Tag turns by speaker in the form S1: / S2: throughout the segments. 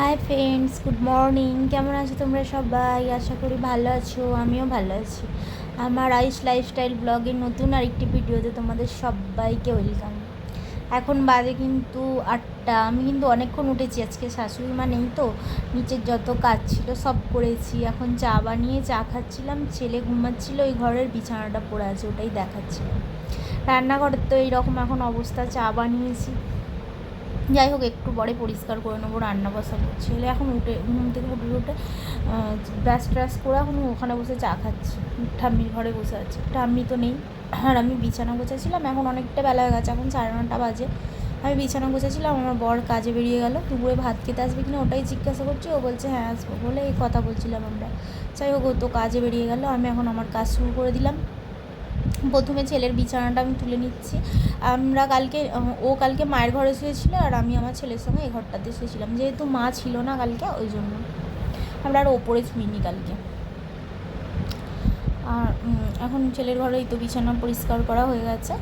S1: Hi friends, good morning. কেমন আছো তোমরা সবাই? আশা করি ভালো আছো, আমিও ভালো আছি। আমার আইস লাইফস্টাইল ব্লগের নতুন আরেকটি ভিডিওতে তোমাদের সবাইকে ওয়েলকাম। এখন বাজে কিন্তু 8টা। আমি কিন্তু অনেকক্ষণ উঠেছি, আজকে শাশুড়ি মা নেই তো, নিচের যত কাজ ছিল সব করেছি। এখন চা বানিয়ে চা খাচ্ছিলাম, ছেলে ঘুমাচ্ছিল, ওই ঘরের বিছানাটা পড়ে আছে, ওটাই দেখাচ্ছিলাম। রান্নাঘরের তো এইরকম এখন অবস্থা, চা বানিয়েছি। যাই হোক, একটু পরে পরিষ্কার করে নেবো, রান্না বসাবো। ছেলে এখন উঠে ঘুম থেকে উঠে ব্রাশ ট্রাশ করে এখন ওখানে বসে চা খাচ্ছি, ঠাম্মির ঘরে বসে আছে। ঠাম্মি তো নেই, আর আমি বিছানা গোছাচ্ছিলাম। এখন অনেকটা বেলা হয়ে গেছে, এখন 9:30 বাজে। আমি বিছানা গোছাচ্ছিলাম, আমার বর কাজে বেরিয়ে গেল। দুপুরে ভাত খেতে আসবে কিনা ওটাই জিজ্ঞাসা করছি, ও বলছে হ্যাঁ আসবো বলে এই কথা বলছিলাম আমরা। যাই হোক, ও তো কাজে বেরিয়ে গেল, আমি এখন আমার কাজ শুরু করে দিলাম। প্রথমে ছেলের বিছানাটা আমি তুলে নিচ্ছি। ও কালকে মায়ের ঘরে শুয়েছিল, আর আমি আমার ছেলের সঙ্গে এই ঘরটাতে শুয়েছিলাম, যেহেতু মা ছিল না কালকে, ওই জন্য আমরা আর ওপরে শুইনি কালকে। আর এখন ছেলের ঘরেই তো বিছানা পরিষ্কার করা হয়ে গেছে।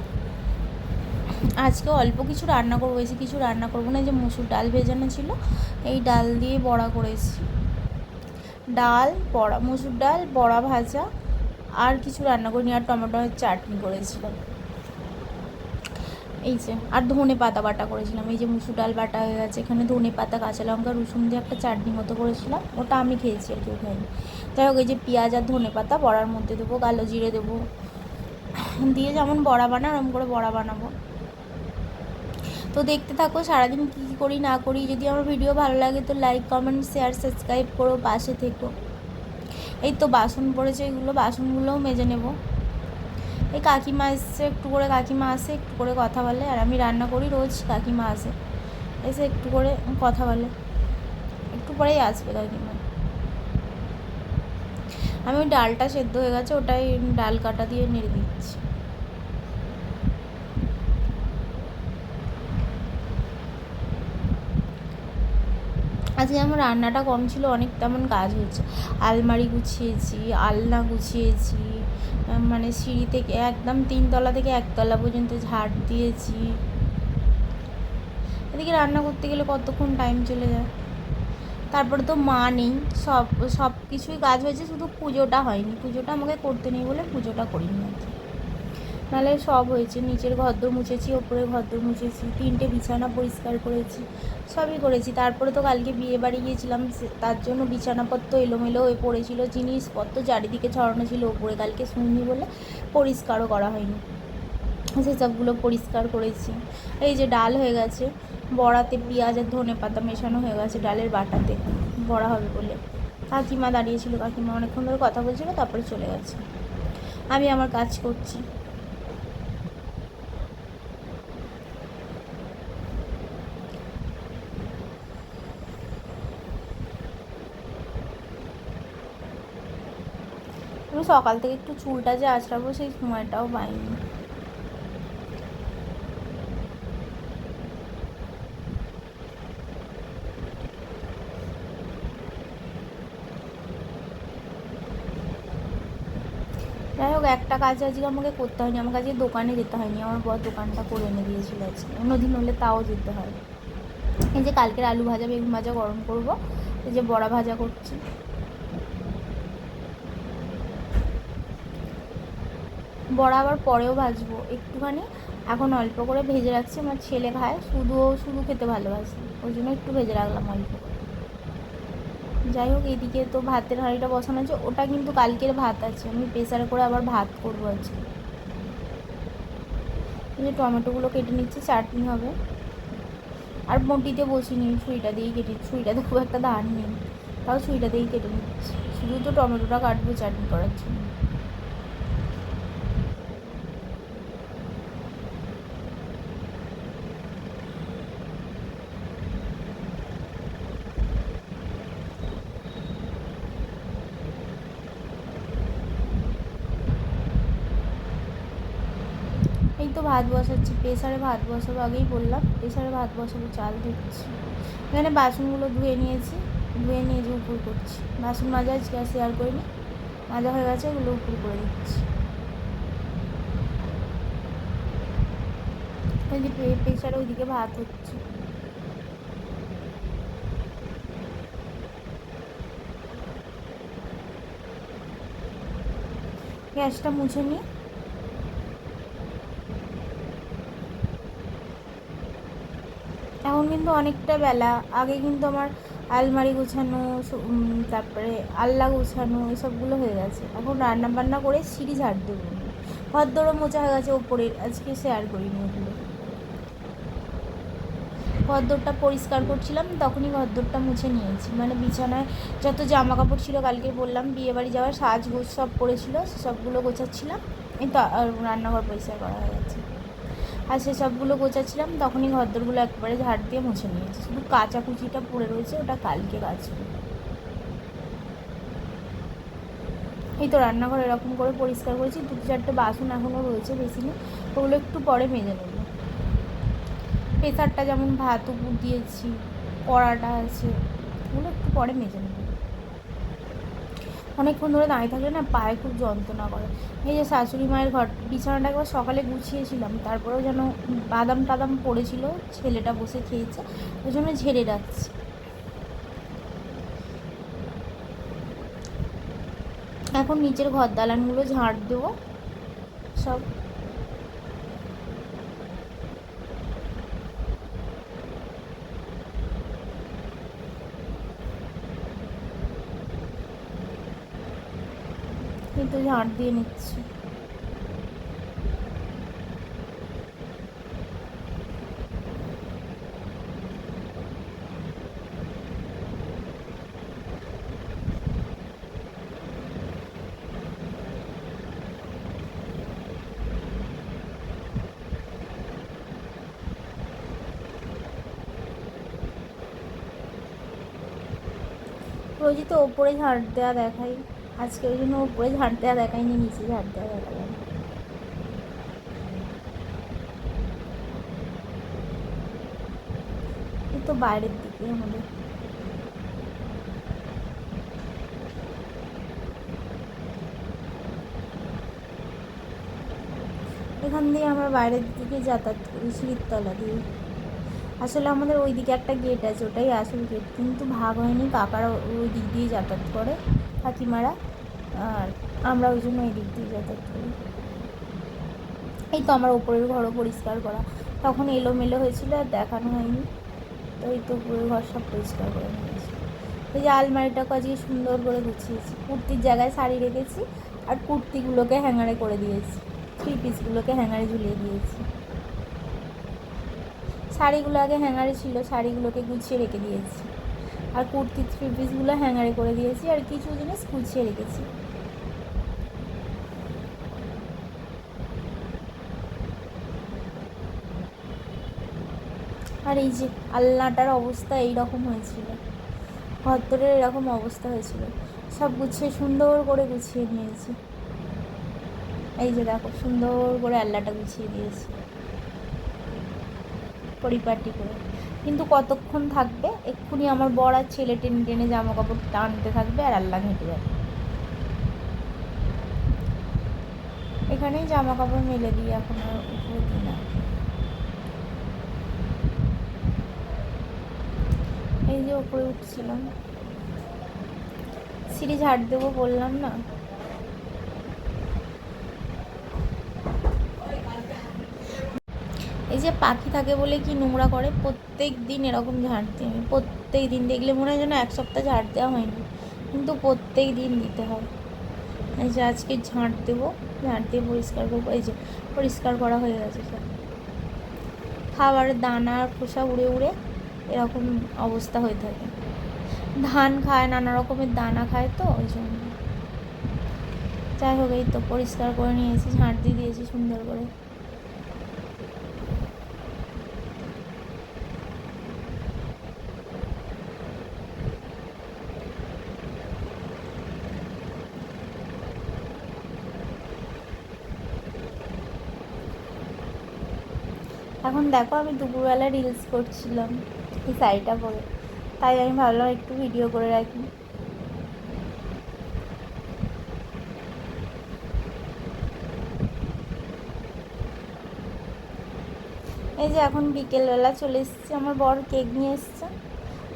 S1: আজকে অল্প কিছু রান্না করবো, বেশি কিছু রান্না করবো না। যে মুসুর ডাল ভেজানো ছিল, এই ডাল দিয়ে বড়া করেছি। ডাল, বড়া, মুসুর ডাল, বড়া ভাজা, আর কিছু রান্না করিনি। আর টমেটোর চাটনি করেছিলাম, এই যে। আর ধনে পাতা বাটা করেছিলাম। এই যে মুসুর ডাল বাটা হয়ে গেছে, এখানে ধনে পাতা, কাঁচা লঙ্কা, রসুন দিয়ে একটা চাটনি মতো করেছিলাম, ওটা আমি খেয়েছি, আর কেউ খাইনি। যাই হোক, এই যে পেঁয়াজ আর ধনে পাতা বড়ার মধ্যে দেবো, কালো জিরে দেবো, দিয়ে যেমন বড়া বানায় ওরকম করে বড়া বানাবো। তো দেখতে থাকো সারাদিন কী কী করি না করি। যদি আমার ভিডিও ভালো লাগে তো লাইক, কমেন্ট, শেয়ার, সাবস্ক্রাইব করো, পাশে থেকো। এই তো বাসন পড়েছে, এগুলো বাসনগুলোও মেজে নেবো। এই কাকিমা এসছে, একটু করে কাকিমা আসে, একটু করে কথা বলে, আর আমি রান্না করি রোজ। কাকিমা আসে, এসে একটু করে কথা বলে, একটু পরেই আসবে কাকিমা। আমি ওই ডালটা সেদ্ধ হয়ে গেছে, ওটাই ডাল কাটা দিয়ে নেড়ে দিচ্ছি। আজকে আমার রান্নাটা কম ছিল, অনেক তেমন কাজ হয়েছে। আলমারি গুছিয়েছি, আলনা গুছিয়েছি, মানে সিঁড়ি থেকে একদম 3তলা থেকে 1তলা পর্যন্ত ঝাড় দিয়েছি। এদিকে রান্না করতে গেলে কতক্ষণ টাইম চলে যায়। তারপরে তো মা নেই, সব সব কিছুই কাজ হয়েছে, শুধু পুজোটা হয়নি। পুজোটা আমাকে করতে নেই বলে পুজোটা করিনি আর কি, নাহলে সব হয়েছে। নিচের ঘরদোর মুছেছি, ওপরের ঘরদোর মুছেছি, 3টে বিছানা পরিষ্কার করেছি, সবই করেছি। তারপরে তো কালকে বিয়ে বাড়ি গিয়েছিলাম, তার জন্য বিছানাপত্র এলোমেলো হয়ে পড়েছিল, জিনিসপত্র চারিদিকে ছড়ানো ছিল ওপরে, কালকে শুনিনি বলে পরিষ্কারও করা হয়নি, সেসবগুলো পরিষ্কার করেছি। এই যে ডাল হয়ে গেছে, বড়াতে পেঁয়াজ আর ধনে পাতা মেশানো হয়ে গেছে ডালের বাটাতে, বড়া হবে বলে। কাকিমা দাঁড়িয়েছিল, কাকিমা অনেকক্ষণ ধরে কথা বলছিল, তারপরে চলে গেছে। আমি আমার কাজ করছি। আমি সকাল থেকে একটু চুলটা যে আঁচড়াবো সেই সময়টাও পাইনি। যাই হোক, একটা কাজ আজকে আমাকে করতে হয়নি, আমার কাছে দোকানে যেতে হয়নি, আমার বর দোকানটা করে এনে দিয়েছিল আজকে। অন্যদিন হলে তাও যেতে হয়। এই যে কালকের আলু ভাজা বেগুন ভাজা গরম করবো, এই যে বড়া ভাজা করছি। বড়া আবার পরেও ভাজবো একটুখানি, এখন অল্প করে ভেজে রাখছি। আমার ছেলে খায়, শুধু খেতে ভালোবাসে, ওই জন্য একটু ভেজে রাখলাম অল্প করে। যাই হোক, এদিকে তো ভাতের হাঁড়িটা বসানো আছে, ওটা কিন্তু কালকের ভাত আছে, আমি প্রেসারে করে আবার ভাত করবো আজকে। এই যে টমেটোগুলো কেটে নিচ্ছি, চাটনি হবে। আর বটিতে বসিনি, ছুরিটা দিয়েই কেটে, ছুরিটাতে খুব একটা ধার নেই, তাও ছুরিটা দিয়েই কেটে নিচ্ছি। শুধু তো টমেটোটা কাটবো চাটনি করার জন্য। এই তো ভাত বসাচ্ছি, প্রেসারে ভাত বসাবো, আগেই বললাম প্রেসারে ভাত বসাবো, চাল ধুচ্ছি। এখানে বাসনগুলো ধুয়ে নিয়েছি, ধুয়ে নিয়ে যে উপর করছি। বাসন মাজা আজকে আর শেয়ার করিনি, মাজা হয়ে গেছে, এগুলো উপর করে দিচ্ছি। ওই যে প্রেসারে ওইদিকে ভাত হচ্ছে। গ্যাসটা মুছে নিই। এখন কিন্তু অনেকটা বেলা, আগে কিন্তু আমার আলমারি গোছানো, তারপরে আলনা গোছানো এসবগুলো হয়ে গেছে। এখন রান্না বান্না করে সিঁড়ি ঝাড় দেবো, ঘর দোরও মোছা হয়ে গেছে ওপরের, আজকে শেয়ার করিনি ওগুলো। ঘরদোরটা পরিষ্কার করছিলাম, তখনই ঘরদোরটা মুছে নিয়েছি, মানে বিছানায় যত জামা কাপড় ছিল, কালকে বললাম বিয়েবাড়ি যাওয়ার সাজগোজ সব পড়েছিল, সবগুলো গোছাচ্ছিলাম। এই তো রান্নাঘর পরিষ্কার করা হয়ে গেছে, আর সেসবগুলো গোছাচ্ছিলাম, তখনই ঘরদোরগুলো একবারে ঝাড় দিয়ে মুছে নিয়েছি। শুধু কাচাকুচিটা পড়ে রয়েছে, ওটা কালকে কাচবো। এই তো রান্নাঘর এরকম করে পরিষ্কার করেছি, 2-4টে বাসন এখনও রয়েছে, বেশি নেই, ওগুলো একটু পরে মেজে নেব। প্রেসারটা যেমন ভাত উপর দিয়েছি, কড়াটা আছে, ওগুলো একটু পরে মেজে নেব। অনেকক্ষণ ধরে দাঁড়িয়ে থাকলে না পায়ে খুব যন্ত্রণা করে। এই যে শাশুড়ি মায়ের ঘর বিছানাটা একবার সকালে গুছিয়েছিলাম, তারপরেও যেন বাদাম টাদাম পড়েছিল, ছেলেটা বসে খেয়েছে, ওই জন্য ঝেড়ে রাখছি। এখন নিচের ঘর দালানগুলো ঝাড় দেবো সব। কিন্তু ঝাড় দিয়ে নিচ্ছি। রোজই তো ওপরে ঝাড় দেওয়া দেখাই, আজকে ওই জন্য ওপরে ঝাড় দেওয়া দেখাইনি, নিচে ঝাড় দেওয়া দেখালাম। এই তো বাইরের দিকে আমাদের, এখান দিয়ে আমরা বাইরের দিকে যাতায়াত করি, সিঁড়ির তলা দিয়ে। আসলে আমাদের ওই দিকে একটা গেট আছে, ওটাই আসল গেট, কিন্তু ভাগ হয়নি, কাকারা ওই দিক দিয়ে যাতায়াত করে, কাকিমারা, আর আমরা ওই জন্য ওই দিক দিয়ে যাতায়াত করি। এই তো আমার ওপরের ঘরও পরিষ্কার করা, তখন এলোমেলো হয়েছিল আর দেখানো হয়নি, তো এই তো উপরের ঘর সব পরিষ্কার করে নিয়েছি। এই যে আলমারিটাকে আজকে সুন্দর করে গুছিয়েছি, কুর্তির জায়গায় শাড়ি রেখেছি, আর কুর্তিগুলোকে হ্যাঙ্গারে করে দিয়েছি, 3 পিসগুলোকে হ্যাঙ্গারে ঝুলিয়ে দিয়েছি। শাড়িগুলো আগে হ্যাঙ্গারে ছিল, শাড়িগুলোকে গুছিয়ে রেখে দিয়েছি, আর কুর্তির 3 পিসগুলো হ্যাঙ্গারে করে দিয়েছি, আর কিছু জিনিস গুছিয়ে রেখেছি। আর এই যে আলনাটার অবস্থা এইরকম হয়েছিল, ঘরদোরের এরকম অবস্থা হয়েছিল, সব গুছিয়ে সুন্দর করে গুছিয়ে নিয়েছি। এই যে দেখো সুন্দর করে আলনাটা গুছিয়ে দিয়েছি পরিপাটি করে। কিন্তু কতক্ষণ থাকবে, এক্ষুনি আমার বর আর ছেলে টেনে টেনে জামা কাপড় টানতে থাকবে, আর আল্লাহ ঘেঁটে যাবে। এখানেই জামা কাপড় মেলে দিই, এখন আর উপরে দিই না। এই যে উপরে উঠছিলাম, সিঁড়ি ঝাড় দেবো বললাম না। এই যে পাখি থাকে বলে কি নোংরা করে, প্রত্যেক দিন এরকম ঝাড় দিই আমি, প্রত্যেক দিন, দেখলে মনে হয় যেন 1 সপ্তাহ ঝাড় দেওয়া হয়নি, কিন্তু প্রত্যেক দিন দিতে হয়। এই যে আজকে ঝাড় দেবো, ঝাড় দিয়ে পরিষ্কার করবো। এই যে পরিষ্কার করা হয়ে গেছে সব, খাবারের দানা খোসা উড়ে উড়ে এরকম অবস্থা হয়ে থাকে। ধান খায়, নানা রকমের দানা খায়, তো ওই জন্য। যাই হোক, এই তো পরিষ্কার করে নিয়েছি, ঝাড় দিয়ে দিয়েছি সুন্দর করে। এখন দেখো আমি দুপুরবেলা রিলস করছিলাম এই শাড়িটা পরে, তাই আমি ভাবলাম একটু ভিডিও করে রাখি। এই যে এখন বিকেলবেলা চলে এসেছি, আমার বর কেক নিয়ে এসছে,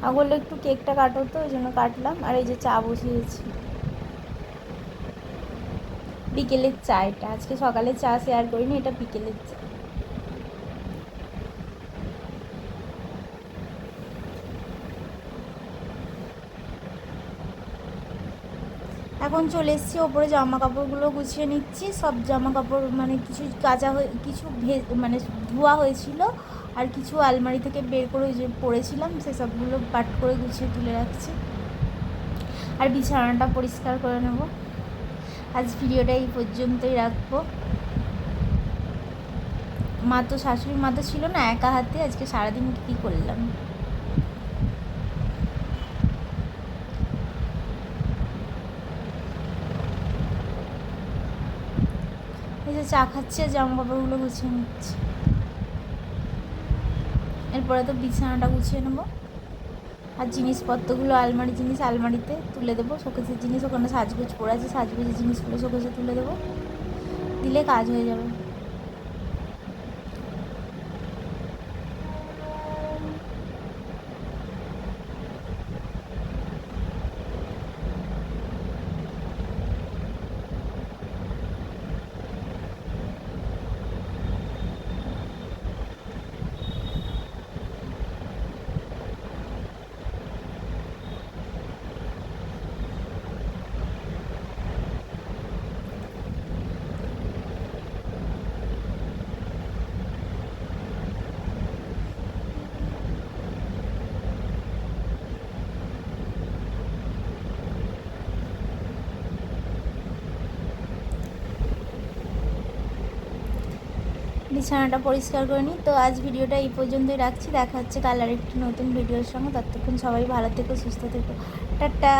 S1: আমি বললো একটু কেকটা কাটো, তো ওই জন্য কাটলাম। আর এই যে চা বসিয়েছি, বিকেলের চা এটা, আজকে সকালে চা শেয়ার করিনি, এটা বিকেলের চা। এখন চলে এসেছি ওপরে, জামা কাপড়গুলো গুছিয়ে নিচ্ছি। সব জামা কাপড় মানে কিছু কাচা হয়ে, কিছু মানে ধোয়া হয়েছিল, আর কিছু আলমারি থেকে বের করে যে পরেছিলাম সেসবগুলো পাট করে গুছিয়ে তুলে রাখছি। আর বিছানাটা পরিষ্কার করে নেব। আজ ভিডিওটা এই পর্যন্তই রাখবো। মা তো শাশুড়ি মা তো ছিল না, একা হাতে আজকে সারাদিন কী করলাম। এই যে চা খাচ্ছে, জামা কাপড়গুলো গুছিয়ে নিচ্ছে। এরপরে তো বিছানাটা গুছিয়ে নেবো, আর জিনিসপত্রগুলো আলমারির জিনিস আলমারিতে তুলে দেবো। শোকেসের জিনিস ওখানে সাজগোজ পড়ে আছে, সাজগোজের জিনিসগুলো শোকেসে তুলে দেবো, দিলে কাজ হয়ে যাবে। বিছানাটা পরিষ্কার করে নিই। তো আজ ভিডিওটা এই পর্যন্তই রাখছি, দেখা হচ্ছে কাল আর একটি নতুন ভিডিওর সঙ্গে। ততক্ষণ সবাই ভালো থেকো, সুস্থ থেকো, টাটা।